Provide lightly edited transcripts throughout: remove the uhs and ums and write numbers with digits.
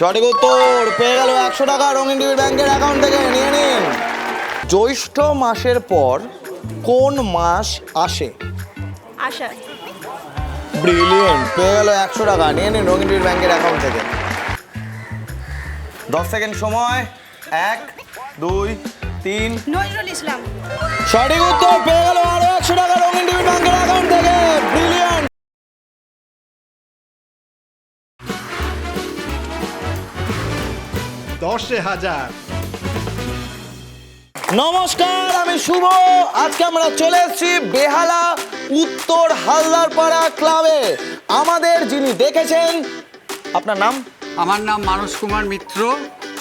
সঠিক উত্তর পেয়ে গেল 100 টাকা রঙিন টিভির ব্যাংকের অ্যাকাউন্ট থেকে। নিয়ে নিন। জ্যৈষ্ঠ মাসের পর কোন মাস আসে? আষাঢ়। ব্রিলিয়েন্ট, পেয়ে গেল 100 টাকা। নিয়ে নিন রঙিন টিভির ব্যাংকের অ্যাকাউন্ট থেকে। 10 সেকেন্ড সময়। 1 2 3। নজরুল ইসলাম। সঠিক উত্তর পেয়ে গেল আরো 100 টাকা রঙিন টিভির ব্যাংকের অ্যাকাউন্ট থেকে। ব্রিলিয়েন্ট। 10,000। নমস্কার, আমি শুভ। আজকে আমরা চলে এসেছি বেহালা উত্তর হালদারপাড়া ক্লাবে। আমাদের যিনি দেখেছেন, আপনার নাম? আমার নাম মানস কুমার মিত্র।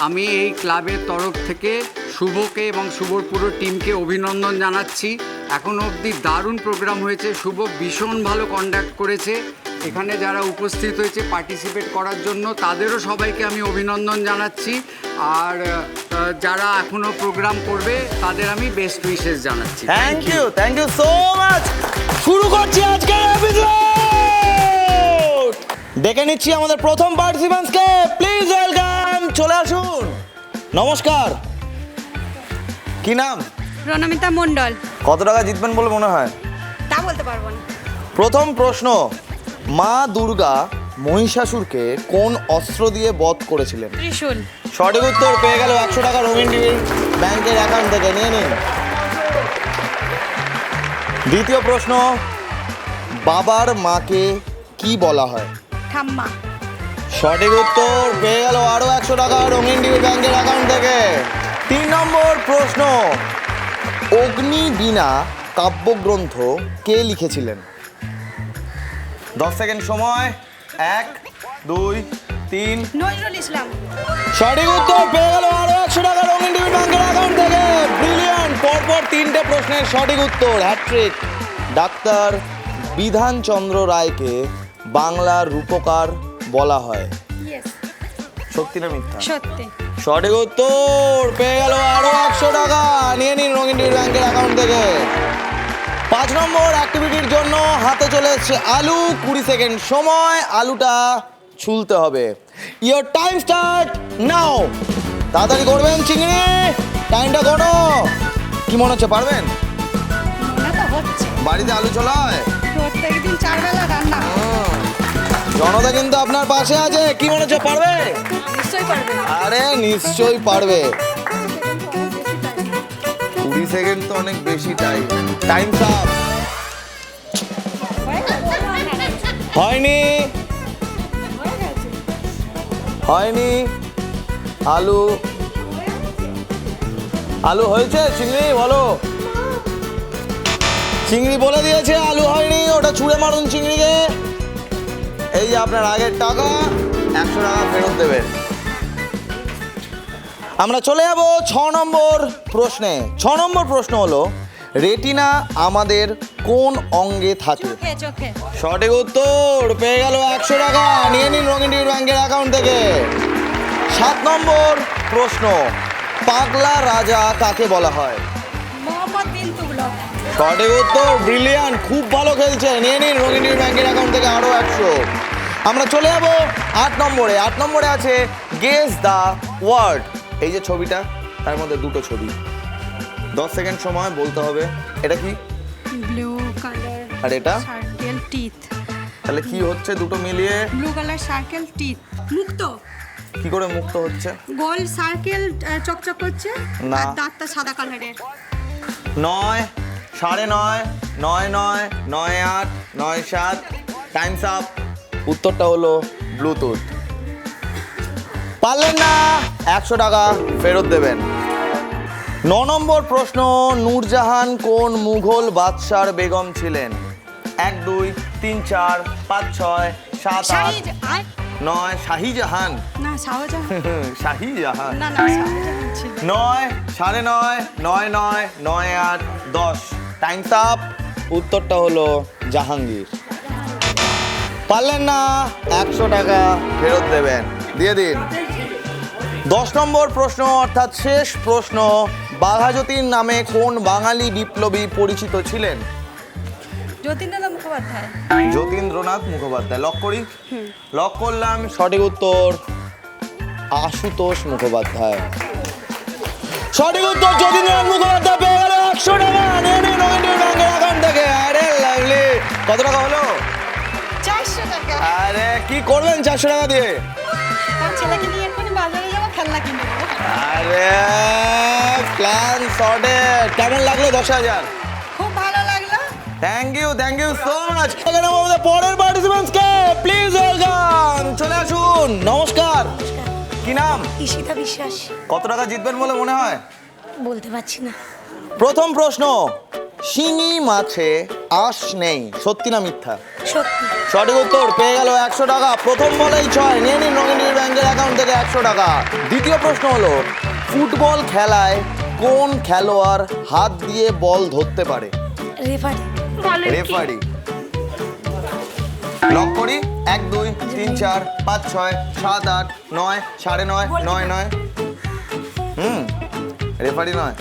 আমি এই ক্লাবের তরফ থেকে শুভকে এবং শুভর পুরো টিমকে অভিনন্দন জানাচ্ছি। এখনো অবধি দারুণ প্রোগ্রাম হয়েছে। শুভ ভীষণ ভালো কন্ডাক্ট করেছে। এখানে যারা উপস্থিত হয়েছে পার্টিসিপেট করার জন্য তাদেরও সবাইকে আমি অভিনন্দন জানাচ্ছি। আর যারা এখনও প্রোগ্রাম করবে তাদের আমি বেস্ট উইশেস জানাচ্ছি। Thank you so much. শুরু করছি আজকের এপিসোড। ডেকে নিচ্ছি আমাদের প্রথম পার্টিসিপেন্টসকে। প্লিজ ওয়েলকাম, চলে আসুন। নমস্কার, কি নাম? রণমিতা মণ্ডল। কত টাকা জিতবেন বলে মনে হয়? তা বলতে পারবো না। প্রথম প্রশ্ন, মা দুর্গা মহিষাসুরকে কোন অস্ত্র দিয়ে বধ করেছিলেন? ত্রিশূল। সঠিক উত্তর পেয়ে গেল 100 টাকা রঙিন টিভির ব্যাংকের অ্যাকাউন্ট থেকে। নিয়ে নিন। দ্বিতীয় প্রশ্ন, বাবার মাকে কি বলা হয়? ঠাম্মা। সঠিক উত্তর পেয়ে গেল আরো 100 টাকা রঙিন টিভির ব্যাংকের অ্যাকাউন্ট থেকে। 3 নম্বর প্রশ্ন, অগ্নিবীণা কাব্যগ্রন্থ কে লিখেছিলেন? 10 সেকেন্ড সময়। 1 2 3। নজরুল ইসলাম। সঠিক উত্তর পেয়ে গেল আরো 100 টাকা রঙিন টিভির ব্যাংকের অ্যাকাউন্ট থেকে। ব্রিলিয়ান্ট, পরপর 3টে প্রশ্নের সঠিক উত্তর, হ্যাট্রিক। ডাক্তার বিধানচন্দ্র রায়কে বাংলার রূপকার বলা হয়। ইয়েস। সত্যি না মিথ্যা? সত্যি। সঠিক উত্তর পেয়ে গেল আরো 100 টাকা। নিয়ে নিন রঙিন টিভির ব্যাংকের অ্যাকাউন্ট থেকে। 5 নম্বর অ্যাক্টিভিটির জন্য হাতে চলে এসছে আলু। 20 সেকেন্ড সময়। আলুটা ছুলতে হবে। Your time start now. তাড়াতাড়ি করবেন চিংড়ি, টাইমটা কোনো। কি মনে হচ্ছে পারবেন? মনে তো হচ্ছে। বাড়িতে আলু ছোলা হয়? প্রত্যেকদিন 4 বেলা রান্না। জনতা কিন্তু আপনার পাশে আছে। কি মনে হচ্ছে পারবে? নিশ্চয়ই পারবে। আরে নিশ্চয়ই পারবে। 20 সেকেন্ড তো অনেক বেশি টাইম। Time up. হয়নি হয়নি। আলু আলু হয়েছে? চিংড়ি বলো। চিংড়ি বলে দিয়েছে আলু হয়নি। ওটা ছুঁড়ে মারুন চিংড়িকে। এই যে আপনার আগের টাকা, 100 টাকা ফেরত দেবেন। আমরা চলে যাব 6 নম্বর প্রশ্নে। 6 নম্বর প্রশ্ন হলো, রেটিনা আমাদের কোন অঙ্গে থাকে? চোখে চোখে। সঠিক উত্তর পেয়ে গেল 100 টাকা। নিয়ে নিন রঙিন টিভির ব্যাংকের অ্যাকাউন্ট থেকে। 7 নম্বর প্রশ্ন, পাগলা রাজা কাকে বলা হয়? মোহাম্মদ বিন তুগলক। সঠিক উত্তর, ব্রিলিয়ান্ট, খুব ভালো খেলছে। নিয়ে নিন রঙিন টিভির ব্যাংকের অ্যাকাউন্ট থেকে আরো 100। আমরা চলে যাব 8 নম্বরে। 8 নম্বরে আছে গেস দ্য ওয়ার্ড। এই যে ছবিটা, তার মধ্যে দুটো ছবি। 10 সেকেন্ড সময় বলতে হবে। এটা কি? ব্লু কালার আর এটা? Circle teeth. তাহলে কি হচ্ছে দুটো মিলিয়ে? Blue colour circle teeth. মুক্ত। কি করে মুক্ত হচ্ছে? গোল সার্কেল চকচক করছে। না। আর দাঁতটা সাদা কালারের। 9 9:30 9 9 9 8 9 7। Times up. উত্তরটা হলো ব্লুটুথ। পারলেন না, 100 টাকা ফেরত দেবেন। 9 নম্বর প্রশ্ন, নূরজাহান কোন মুঘল বাদশার বেগম ছিলেন? 1 2 3 4 5 6 7 8 9। শাহিজাহান। না শাহজাহান। শাহিজাহান। না শাহজাহান ছিল। 9 9:30 9 9 9 8 10। Times up. উত্তরটা হলো জাহাঙ্গীর। পারলেন না, 100 টাকা ফেরত দেবেন। দিয়ে দিন। 10 নম্বর প্রশ্ন অর্থাৎ শেষ প্রশ্ন, বাঘাযতীন নামে কোন বাঙালি বিপ্লবী পরিচিত ছিলেন? যতীন্দ্রনাথ মুখোপাধ্যায়। যতীন্দ্রনাথ মুখোপাধ্যায়। লক করি? লক করলাম। সঠিক উত্তর আশুতোষ মুখোপাধ্যায়। সঠিক উত্তর যতীন্দ্রনাথ মুখোপাধ্যায় পেয়ে গেল 100 টাকা। নিয়ে নিন রবীন্দ্র ব্যাংকের অ্যাকাউন্ট থেকে। আরে লাভলি। কত টাকা হলো? 400 টাকা। আরে কি করবেন 400 টাকা দিয়ে? আর ছেলেকে নিয়ে এক্ষুনি বাজারে যাবো, খেলনা কিনবো। আরে প্ল্যান সর্টেড। কেমন লাগলো 10,000? খুব ভালো লাগলো। Thank you so much. এখানে আমাদের পরের পার্টিসিপেন্টসকে প্লিজ ওয়েলকাম। চলে আসুন। নমস্কার। কি নাম? ঈশিতা বিশ্বাস। কত টাকা জিতবেন বলে মনে হয়? বলতে পারছি না। প্রথম প্রশ্ন, শিঙি মাছে আঁশ নেই, সত্যি না মিথ্যা? সত্যি। সঠিক উত্তর পেয়ে গেল 100 টাকা। প্রথম বলেই 6। নিয়ে নিন রঙিনী ব্যাংকের অ্যাকাউন্ট থেকে 100 টাকা। দ্বিতীয় প্রশ্ন হলো, ফুটবল খেলায় কোন খেলোয়াড় হাত দিয়ে বল ধরতে পারে? রেফারি। রেফারি। লক করি। 1 2 3 4 5 6 7 8 9 9.5 9 9। রেফারি নয়।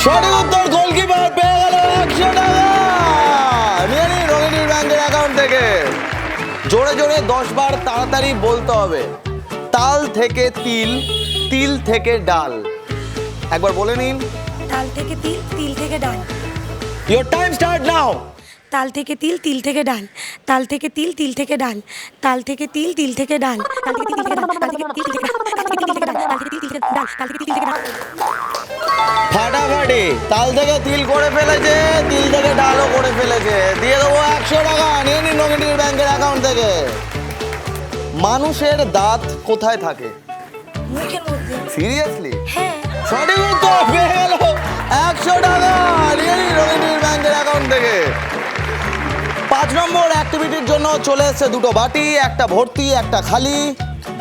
সঠিক উত্তর গোলকিপার পেয়ে গেল 100 টাকা। নিয়ে নিন রঙিনী ব্যাংকের অ্যাকাউন্ট থেকে। জোরে জোরে 10 বার তাড়াতাড়ি বলতে হবে। তাল থেকে তিল, তিল থেকে ডাল। একবার বলে নিন। তাল থেকে তিল, তিল থেকে ডাল। Your time start now. তাল থেকে তিল, তিল থেকে ডাল। তাল থেকে তিল, তিল থেকে ডাল। তাল থেকে তিল, তিল থেকে ডাল। তাল থেকে তিল, তিল থেকে ডাল। তাল থেকে তিল, তিল থেকে ডাল। তাল থেকে তিল, তিল থেকে ডাল। তাল থেকে তিল, তিল থেকে ডাল। তাল থেকে তিল, তিল থেকে ডাল। ফাটাফাটি। তাল থেকে তিল করে ফেলেছে, তিল থেকে ডালও করে ফেলেছে। দিয়ে দেবো 100 টাকা। নিয়ে নিন রঙিনী ব্যাংকের অ্যাকাউন্ট থেকে। মানুষের দাঁত কোথায় থাকে? মুখের মধ্যে। সিরিয়াসলি? হ্যাঁ। সঠিক উত্তর পেয়ে গেল 100 টাকা। নিয়ে নিন রঙিনী ব্যাংকের অ্যাকাউন্ট থেকে। 5 নম্বর অ্যাক্টিভিটির জন্য চলে এসেছে দুটো বাটি, একটা ভর্তি একটা খালি।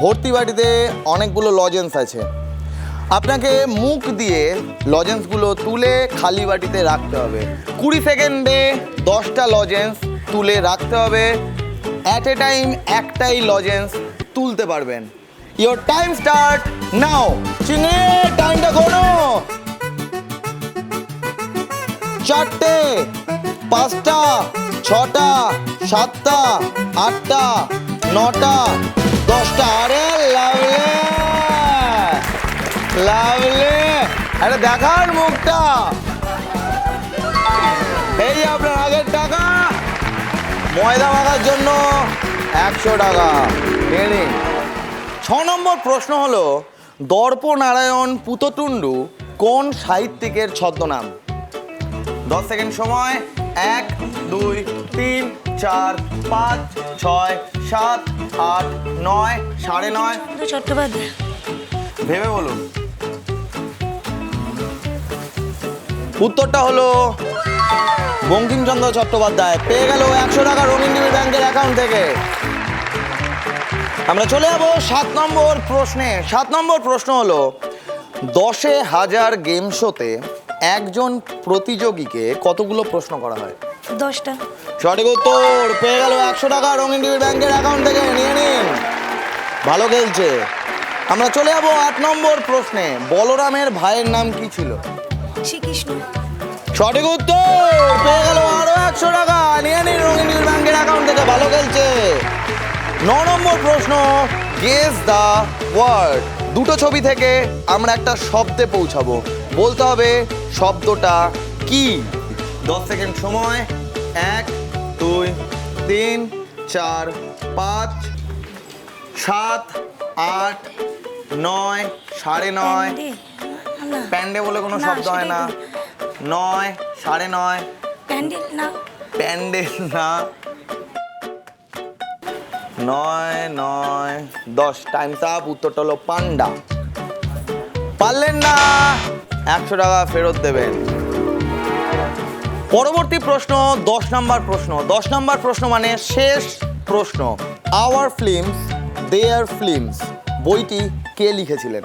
ভর্তি বাটিতে অনেকগুলো লজেন্স আছে। আপনাকে মুখ দিয়ে লজেন্সগুলো তুলে খালি বাটিতে রাখতে হবে। 20 সেকেন্ডে 10টা লজেন্স তুলে রাখতে হবে। অ্যাট এ টাইম একটাই লজেন্স তুলতে পারবেন। Your time start now. চিংড়ি টাইমটা কোনো 4টে 5টা 6টা 7টা 8টা 9টা 10টা। আরে লাভলে লাভলে। আরে দেখার মুখটা। এই আপনার আগের টাকা। ময়দা মাখার জন্য 100 টাকা। নিয়ে নিন। 6 নম্বর প্রশ্ন হলো, দর্পনারায়ণ পুততুণ্ডু কোন সাহিত্যিকের ছদ্মনাম? 10 সেকেন্ড সময়। 1 2 3 4 5 6 7 8 9 9.5। চন্দ্র চট্টোপাধ্যায়। ভেবে বলুন। উত্তরটা হলো বঙ্কিমচন্দ্র চট্টোপাধ্যায়। পেয়ে গেল 100 টাকা রঙিন ব্যাংকের অ্যাকাউন্ট থেকে। আমরা চলে যাবো 7 নম্বর প্রশ্নে। 7 নম্বর প্রশ্ন হলো, 10,000 গেম শোতে একজন প্রতিযোগীকে কতগুলো প্রশ্ন করা হয়? 10টা। সঠিক উত্তর পেয়ে গেল 100 টাকা রঙিন ব্যাংকের অ্যাকাউন্ট থেকে। নিয়ে নিন। ভালো খেলছে। আমরা চলে যাবো 8 নম্বর প্রশ্নে। বলরামের ভাইয়ের নাম কি ছিল? শ্রীকৃষ্ণ। সঠিক উত্তর পেয়ে গেল আরো 100 টাকা। নিয়ে নিন রঙিন ব্যাংকের অ্যাকাউন্ট থেকে। ভালো খেলছে। 9 নম্বর প্রশ্ন, গেস দ্য ওয়ার্ড। দুটো ছবি থেকে আমরা একটা শব্দে পৌঁছাবো। বলতে হবে শব্দটা কি। 10 সেকেন্ড সময়। 1 2 3 4 5 7 8 9 9.5। না। প্যান্ডে বলে কোনো না, শব্দ হয় না। সেটাই 9 9.5। প্যান্ডেল না। প্যান্ডেল না। 9 9 10। Times up. উত্তরটা হলো পান্ডা। পারলেন না, 100 টাকা ফেরত দেবেন। পরবর্তী প্রশ্ন 10 নম্বর প্রশ্ন। 10 নম্বর প্রশ্ন মানে শেষ প্রশ্ন। আওয়ার ফিল্মস দেয়ার ফিল্মস বইটি কে লিখেছিলেন?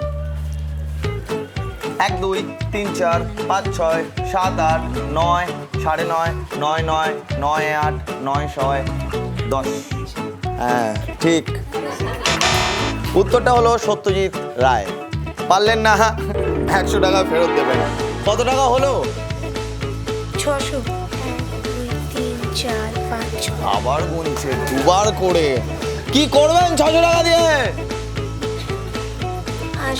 1 2 3 4 5 6 7 8 9 9.5 9 9 9 8 9 6 10। হ্যাঁ ঠিক। উত্তরটা হলো সত্যজিৎ রায়। পারলেন না, 100 টাকা ফেরত দেবেন। কত টাকা হলো? 600। 1 2 3 4 5 6। আবার গুনছে দুবার করে। কি করবেন 600 টাকা দিয়ে?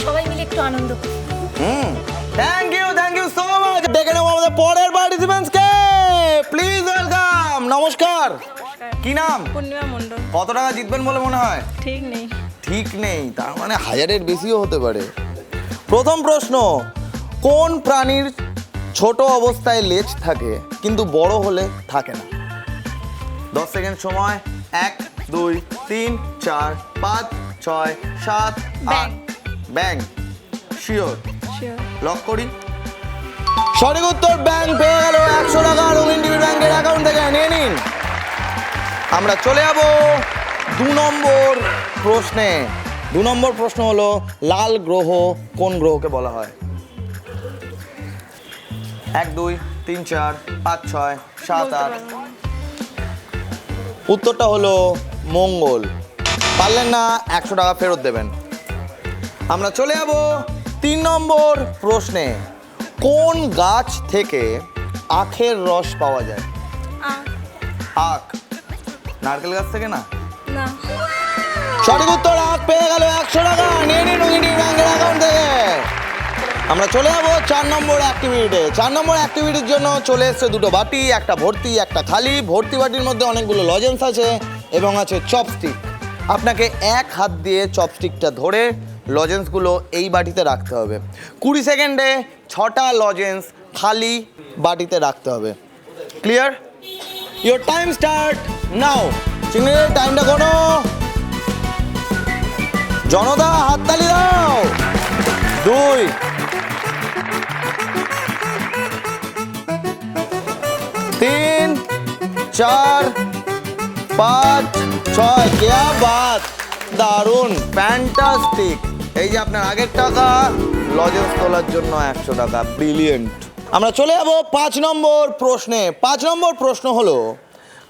সবাই মিলে একটু আনন্দ করি। Thank you so much. ডেকে নেবো আমাদের পরের পার্টিসিপেন্টস কে, প্লিজ ওয়েলকাম। নমস্কার, কি নাম? পূর্ণিমা মণ্ডল। কত টাকা জিতবেন বলে মনে হয়? ঠিক নেই। ঠিক নেই, তার মানে 1000-এর বেশিও হতে পারে। প্রথম প্রশ্ন, কোন প্রাণীর ছোট অবস্থায় লেজ থাকে কিন্তু বড় হলে থাকে না? 10 সেকেন্ড সময়। 1 2 3 4 5 6 7 ব্যাঙ। 8। ব্যাং, শিওর? শিওর। লক করি। সঠিক উত্তর ব্যাং। পেয়ে গেল 100 টাকা রবীন্দ্র টিভি ব্যাংকের অ্যাকাউন্ট থেকে, নিয়ে নিন। আমরা চলে যাব 2 নম্বর প্রশ্নে। 2 নম্বর প্রশ্ন হলো, লাল গ্রহ কোন গ্রহকে বলা হয়? 1 2 3 4 5 6 7 8। উত্তরটা হলো মঙ্গল। পারলেন না, 100 টাকা ফেরত দেবেন। আমরা চলে যাব 3 নম্বর প্রশ্নে। কোন গাছ থেকে আখের রস পাওয়া যায়? আখ। নারকেল গাছ থেকে না? না। সঠিক উত্তর আখ। পেয়ে গেল 100 টাকা, নিয়ে নিন রঙিনী ব্যাংকের অ্যাকাউন্ট থেকে। আমরা চলে যাবো 4 নম্বর অ্যাক্টিভিটিতে। 4 নম্বর অ্যাক্টিভিটির জন্য চলে এসছে 2টো বাটি, একটা ভর্তি একটা খালি। ভর্তি বাটির মধ্যে অনেকগুলো লজেন্স আছে এবং আছে চপস্টিক। আপনাকে এক হাত দিয়ে চপস্টিকটা ধরে লজেন্সগুলো এই বাটিতে রাখতে হবে। 20 সেকেন্ডে 6টা লজেন্স খালি বাটিতে রাখতে হবে। Clear? Your time start now. চিংড়ির টাইমটা কোনো জনতা হাততালি দাও। 2 3 4 5 6। क्या बात, দারুণ, ফ্যান্টাস্টিক। এই যে আপনার আগের টাকা, লজেন্স তোলার জন্য 100 টাকা, ব্রিলিয়েন্ট। আমরা চলে যাব 5 নম্বর প্রশ্নে। 5 নম্বর প্রশ্ন হলো,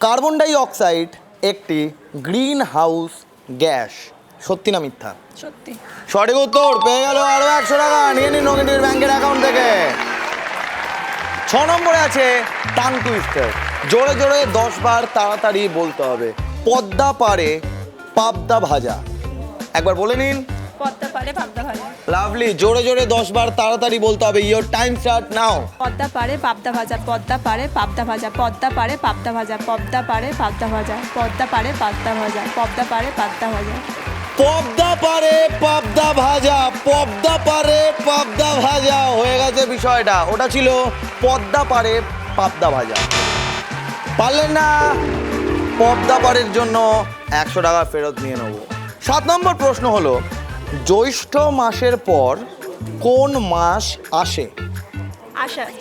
কার্বন ডাই অক্সাইড একটি গ্রিন হাউস গ্যাস, সত্যি না মিথ্যা? সত্যি। সঠিক উত্তর। পেয়ে গেল আরো 100 টাকা, নিয়ে নিন রঙিনীর ব্যাংকের অ্যাকাউন্ট থেকে। 6 নম্বরে আছে টাং টুইস্টার। জোরে জোরে 10 বার তাড়াতাড়ি বলতে হবে। পদ্মা পারে পাবদা ভাজা, একবার বলে নিন। পদ্মা পারে পাবদা ভাজা। লাভলি, জোরে জোরে 10 বার তাড়াতাড়ি বলতে হবে। Your time start now. Padma পারে পাবদা ভাজা, পদ্মা পারে পাবদা ভাজা, পদ্মা পারে পাবদা ভাজা, পদ্মা পারে পাবদা ভাজা, পদ্মা পারে পাবদা ভাজা, পদ্মা পারে পাবদা ভাজা। পদ্মা পারে পাবদা ভাজা, পদ্মা পারে পাবদা ভাজা হয়ে গেছে বিষয়টা। ওটা ছিল পদ্মা পারে পাবদা ভাজা। পারলেন না, পদ্মা পাড়ের জন্য 100 টাকা ফেরত নিয়ে নেব। 7 নম্বর প্রশ্ন হলো, জ্যৈষ্ঠ মাসের পর কোন মাস আসে? আষাঢ়।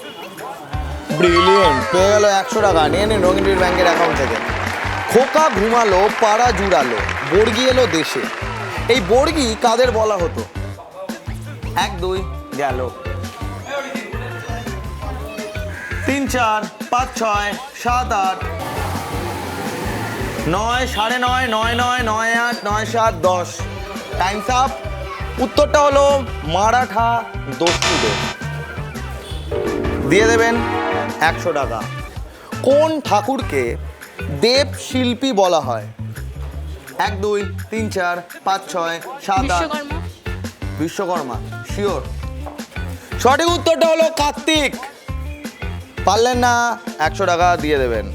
ব্রিলিয়েন্ট। পেয়ে গেল 100 টাকা, নিয়ে নিন রঙিনী ব্যাংকের অ্যাকাউন্ট থেকে। খোকা ঘুমালো, পাড়া জুড়ালো, বর্গি এলো দেশে। এই বর্গি কাদের বলা হতো? 1 2 গেল। 3 4 5 6 7 8 9 9:30 9 9 9 9 8 9 7 10। Times up. উত্তরটা হলো মারাঠা দস্যুদের। দিয়ে দেবেন 100 টাকা। কোন ঠাকুরকে দেব শিল্পী বলা হয়? 1 2 3 4 5 6 7 8। বিশ্বকর্মা। বিশ্বকর্মা, শিওর? সঠিক উত্তরটা হলো কার্তিক। পারলেন না, 100 টাকা দিয়ে দেবেন।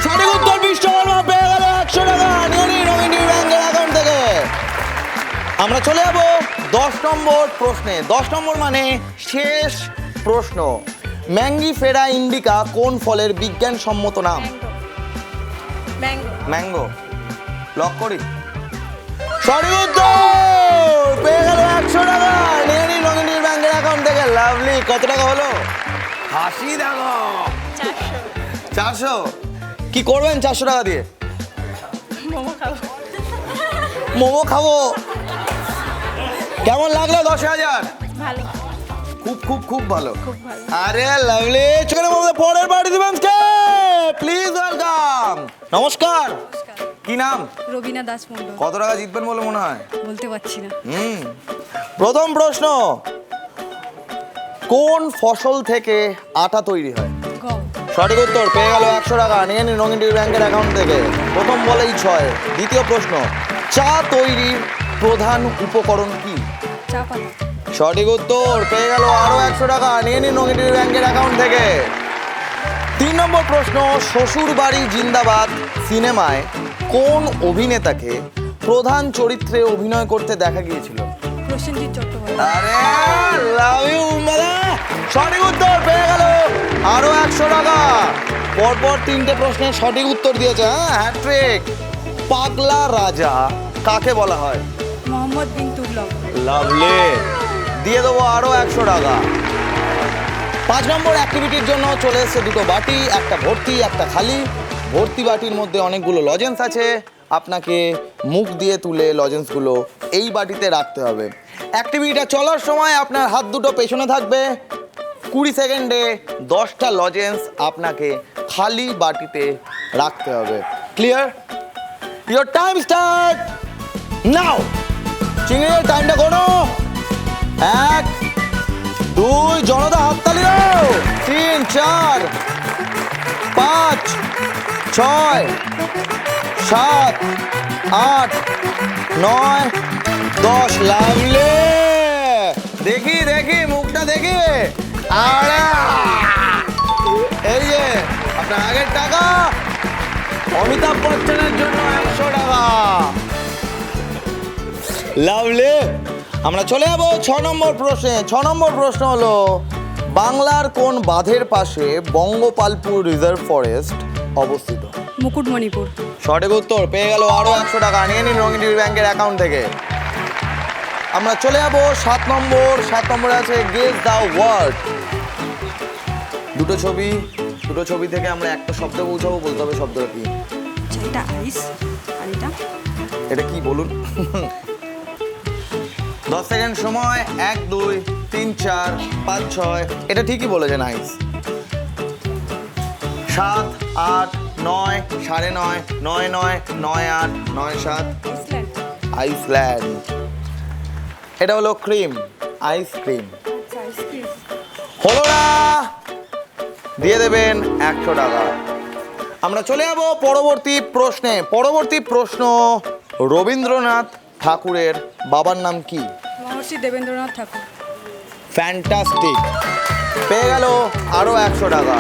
সঠিক উত্তর বিশ্বকর্মা। পেয়ে গেল 100 টাকা, নিয়ে নিন রঙিনী ব্যাংকের অ্যাকাউন্ট থেকে। আমরা চলে যাব 10 নম্বর প্রশ্নে। 10 নম্বর মানে শেষ প্রশ্ন। ম্যাঙ্গিফেরা ইন্ডিকা কোন ফলের বিজ্ঞানসম্মত নাম? ম্যাঙ্গো। ম্যাঙ্গো। লক করি। সঠিক উত্তর। পেয়ে গেল 100 টাকা, নিয়ে নিন রঙিনী ব্যাংকের অ্যাকাউন্ট থেকে। লাভলি। কত টাকা হলো? হাসি দেখো। 400। 400। কি করবেন 400 টাকা দিয়ে? মোমো খাবো। মোমো খাবো। কেমন লাগলো 10,000? ভালো। খুব খুব খুব ভালো। খুব ভালো। আরে লাভলি। চলে আমাদের পরের পার্টিসিপেন্টকে প্লিজ ওয়েলকাম। নমস্কার, কি নাম? রবিনা দাস মণ্ডল। কত টাকা জিতবেন বলে মনে হয়? বলতে পারছি না। প্রথম প্রশ্ন, কোন ফসল থেকে আটা তৈরি হয়? গম। সঠিক উত্তর। পেয়ে গেল 100 টাকা, নিয়ে নিন রঙিনী ব্যাংকের অ্যাকাউন্ট থেকে। প্রথম বলেই 6। দ্বিতীয় প্রশ্ন, চা তৈরির প্রধান উপকরণ কি? চা পাতা। সঠিক উত্তর, পেয়ে গেল আরো 100 টাকা। নিয়ে নিন রঙিন টিভি ব্যাংকের অ্যাকাউন্ট থেকে। 3 নম্বর প্রশ্ন, শ্বশুর বাড়ি জিন্দাবাদ সিনেমায় কোন অভিনেতাকে প্রধান চরিত্রে অভিনয় করতে দেখা গিয়েছিল? প্রসেনজিৎ চট্টোপাধ্যায়। আরে লাভ ইউ দাদা, সঠিক উত্তর, পেয়ে গেল আরো 100 টাকা। পরপর 3টে প্রশ্নের সঠিক উত্তর দিয়েছে, হ্যাট্রিক। পাগলা রাজা কাকে বলা হয়? মোহাম্মদ বিন তুগলক। লাভলি, দিয়ে দেবো আরো 100 টাকা। 5 নম্বর অ্যাক্টিভিটির জন্য চলে এসেছে দুটো বাটি, একটা ভর্তি একটা খালি। ভর্তি বাটির মধ্যে অনেকগুলো লজেন্স আছে, আপনাকে মুখ দিয়ে তুলে লজেন্সগুলো এই বাটিতে রাখতে হবে। অ্যাক্টিভিটিটা চলার সময় আপনার হাত দুটো পেছনে থাকবে। 20 সেকেন্ডে 10টা লজেন্স আপনাকে খালি বাটিতে রাখতে হবে। Clear? Your time start now. চিংড়ির টাইমটা কোনো 1 2 জনতা হাততালি দাও, 3 4 5 6 7 8 9 10। লাভলি, দেখি দেখি মুখটা দেখি। আরে এই যে আপনার আগের টাকা, অমিতাভ বচ্চনের জন্য 100 টাকা। লাভলি, আমরা চলে যাবো 6 নম্বর প্রশ্নে। 6 নম্বর প্রশ্ন হলো, বাংলার কোন বাঁধের পাশে বঙ্গোপালপুর রিজার্ভ ফরেস্ট অবস্থিত? মুকুটমণিপুর। সঠিক উত্তর, পেয়ে গেল আরো 100 টাকা। নিয়ে নিন রঙিন টিভি ব্যাংকের অ্যাকাউন্ট থেকে। আমরা চলে যাবো 7 নম্বর। 7 নম্বরে আছে গেস দ্য ওয়ার্ড। দুটো ছবি থেকে আমরা একটা শব্দ পৌঁছাবো, বলতে হবে শব্দটা কি। আচ্ছা, এটা আইস আর এটা কি বলুন? 10 সেকেন্ড সময়। 1 2 3 4 5 6। এটা ঠিকই বলেছেন, আইস। 7 8 9 9:30 9 9 9 8 9 7। আইসল্যান্ড। আইসল্যান্ড। এটা হলো ক্রিম, আইসক্রিম। আচ্ছা, আইসক্রিম। হলো না, দিয়ে দেবেন 100 টাকা। আমরা চলে যাব পরবর্তী প্রশ্নে। পরবর্তী প্রশ্ন, রবীন্দ্রনাথ ঠাকুরের বাবার নাম কি? মহর্ষি দেবেন্দ্রনাথ ঠাকুর। ফ্যান্টাস্টিক, পেয়ে গেল আরো 100 টাকা।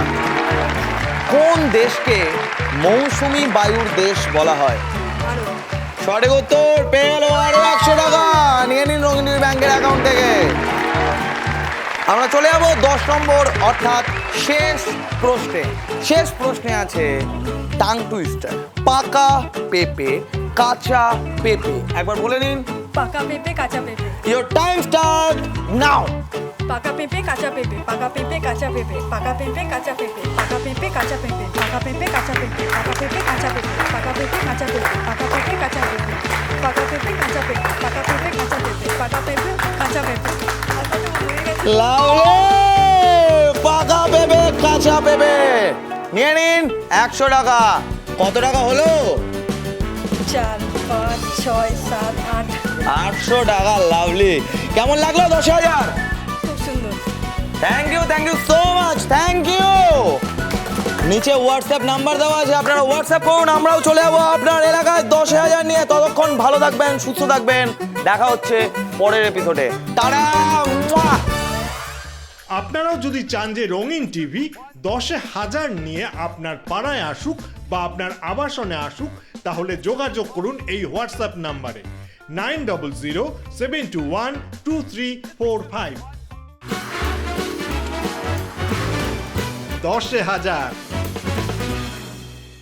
কোন দেশকে মৌসুমী বায়ুর দেশ বলা হয়? ভারত। সঠিক উত্তর, পেয়ে গেল আরো 100 টাকা। নিয়ে নিন রঙিন ব্যাংকের অ্যাকাউন্ট থেকে। আমরা চলে যাবো 10 নম্বর অর্থাৎ শেষ প্রশ্নে। শেষ প্রশ্নে আছে টাং টুইস্টার। পাকা পেঁপে কাঁচা পেঁপে, একবার বলে নিন। পাকা পেঁপে কাঁচা পেঁপে। Your time start now. পাকা পেঁপে কাঁচা পেঁপে, পাকা পেঁপে কাঁচা পেঁপে, পাকা পেঁপে কাঁচা পেঁপে, পাকা পেঁপে কাঁচা পেঁপে, পাকা পেঁপে কাঁচা পেঁপে, পাকা পেঁপে কাঁচা পেঁপে, পাকা পেঁপে কাঁচা পেঁপে, পাকা পেঁপে কাঁচা পেঁপে, পাকা পেঁপে কাঁচা পেঁপে, পাকা পেঁপে কাঁচা পেঁপে, পাকা পেঁপে কাঁচা পেঁপে। লাউলে পাকা পেঁপে কাঁচা পেঁপে। নিয়ে নিন 100 টাকা। কত টাকা হলো? 4 5 6 7 8। 800 টাকা। লাভলি, কেমন লাগলো 10,000? খুব সুন্দর। Thank you so much, thank you. নিচে হোয়াটসঅ্যাপ নাম্বার দেওয়া আছে, আপনারা হোয়াটসঅ্যাপ করুন। আমরাও চলে যাবো আপনার এলাকায় 10,000 নিয়ে। ততক্ষণ ভালো থাকবেন, সুস্থ থাকবেন। দেখা হচ্ছে পরের এপিসোডে। টাটা। আপনারাও যদি চান যে রঙিন টিভি 10,000 নিয়ে আপনার পাড়ায় আসুক বা আপনার আবাসনে আসুক, তাহলে যোগাযোগ করুন এই হোয়াটসঅ্যাপ নাম্বারে 9007212345। 10,000।